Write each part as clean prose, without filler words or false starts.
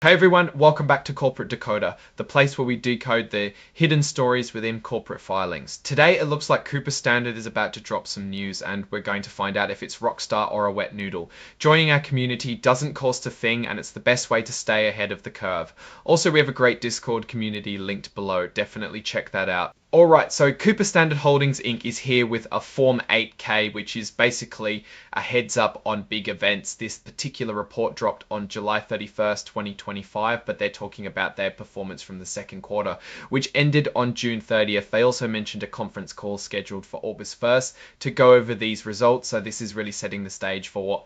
Hey everyone, welcome back to Corporate Decoder, the place where we decode the hidden stories within corporate filings. Today it looks like Cooper Standard is about to drop some news and we're going to find out if it's rockstar or a wet noodle. Joining our community doesn't cost a thing and it's the best way to stay ahead of the curve. Also, we have a great Discord community linked below, definitely check that out. Alright, so Cooper Standard Holdings Inc. is here with a Form 8K, which is basically a heads up on big events. This particular report dropped on July 31st, 2025, but they're talking about their performance from the second quarter, which ended on June 30th. They also mentioned a conference call scheduled for August 1st to go over these results, so this is really setting the stage for what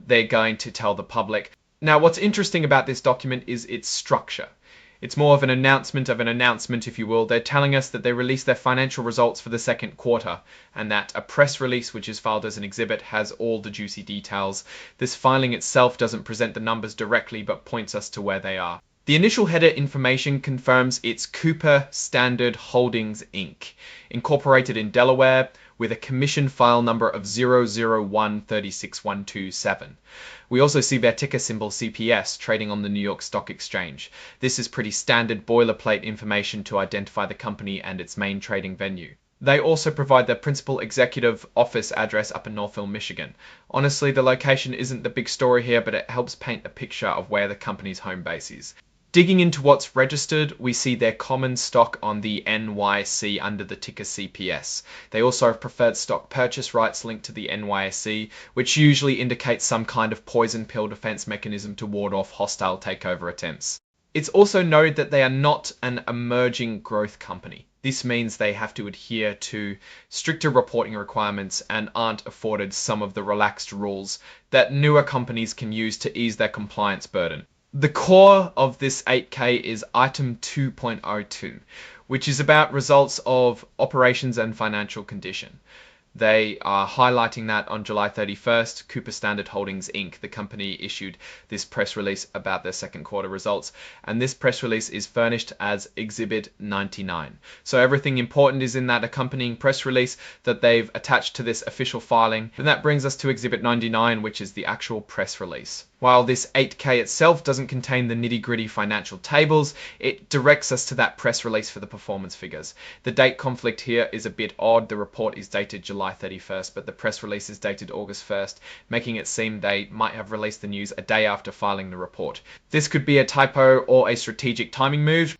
they're going to tell the public. Now, what's interesting about this document is its structure. It's more of an announcement, if you will. They're telling us that they released their financial results for the second quarter and that a press release, which is filed as an exhibit, has all the juicy details. This filing itself doesn't present the numbers directly, but points us to where they are. The initial header information confirms it's Cooper Standard Holdings Inc., incorporated in Delaware, with a commission file number of 001-36127. We also see their ticker symbol CPS trading on the New York Stock Exchange. This is pretty standard boilerplate information to identify the company and its main trading venue. They also provide their principal executive office address up in Northville, Michigan. Honestly, the location isn't the big story here, but it helps paint a picture of where the company's home base is. Digging into what's registered, we see their common stock on the NYSE under the ticker CPS. They also have preferred stock purchase rights linked to the NYSE, which usually indicates some kind of poison pill defense mechanism to ward off hostile takeover attempts. It's also noted that they are not an emerging growth company. This means they have to adhere to stricter reporting requirements and aren't afforded some of the relaxed rules that newer companies can use to ease their compliance burden. The core of this 8K is item 2.02, which is about results of operations and financial condition. They are highlighting that on July 31st, Cooper Standard Holdings Inc., the company, issued this press release about their second quarter results. And this press release is furnished as Exhibit 99. So everything important is in that accompanying press release that they've attached to this official filing. And that brings us to Exhibit 99, which is the actual press release. While this 8K itself doesn't contain the nitty-gritty financial tables, it directs us to that press release for the performance figures. The date conflict here is a bit odd. The report is dated July 31st, but the press release is dated August 1st, making it seem they might have released the news a day after filing the report. This could be a typo or a strategic timing move.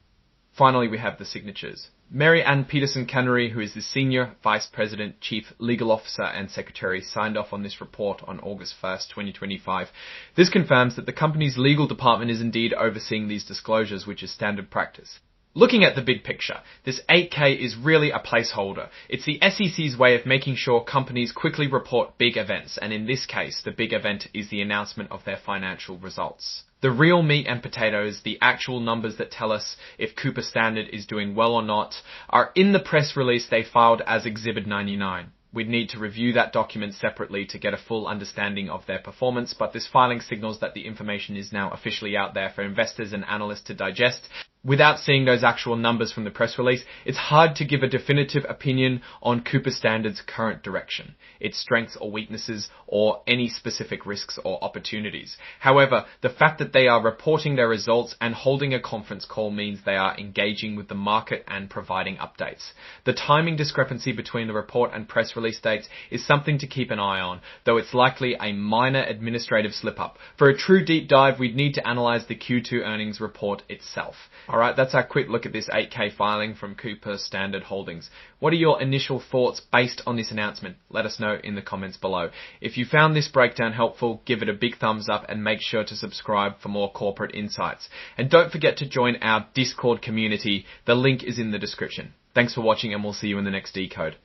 Finally, we have the signatures. Mary Ann Peterson Cannery, who is the Senior Vice President, Chief Legal Officer and Secretary, signed off on this report on August 1st, 2025. This confirms that the company's legal department is indeed overseeing these disclosures, which is standard practice. Looking at the big picture, this 8K is really a placeholder. It's the SEC's way of making sure companies quickly report big events, and in this case, the big event is the announcement of their financial results. The real meat and potatoes, the actual numbers that tell us if Cooper Standard is doing well or not, are in the press release they filed as Exhibit 99. We'd need to review that document separately to get a full understanding of their performance, but this filing signals that the information is now officially out there for investors and analysts to digest. Without seeing those actual numbers from the press release, it's hard to give a definitive opinion on Cooper Standard's current direction, its strengths or weaknesses, or any specific risks or opportunities. However, the fact that they are reporting their results and holding a conference call means they are engaging with the market and providing updates. The timing discrepancy between the report and press release dates is something to keep an eye on, though it's likely a minor administrative slip-up. For a true deep dive, we'd need to analyze the Q2 earnings report itself. Alright, that's our quick look at this 8K filing from Cooper Standard Holdings. What are your initial thoughts based on this announcement? Let us know in the comments below. If you found this breakdown helpful, give it a big thumbs up and make sure to subscribe for more corporate insights. And don't forget to join our Discord community. The link is in the description. Thanks for watching and we'll see you in the next Decode.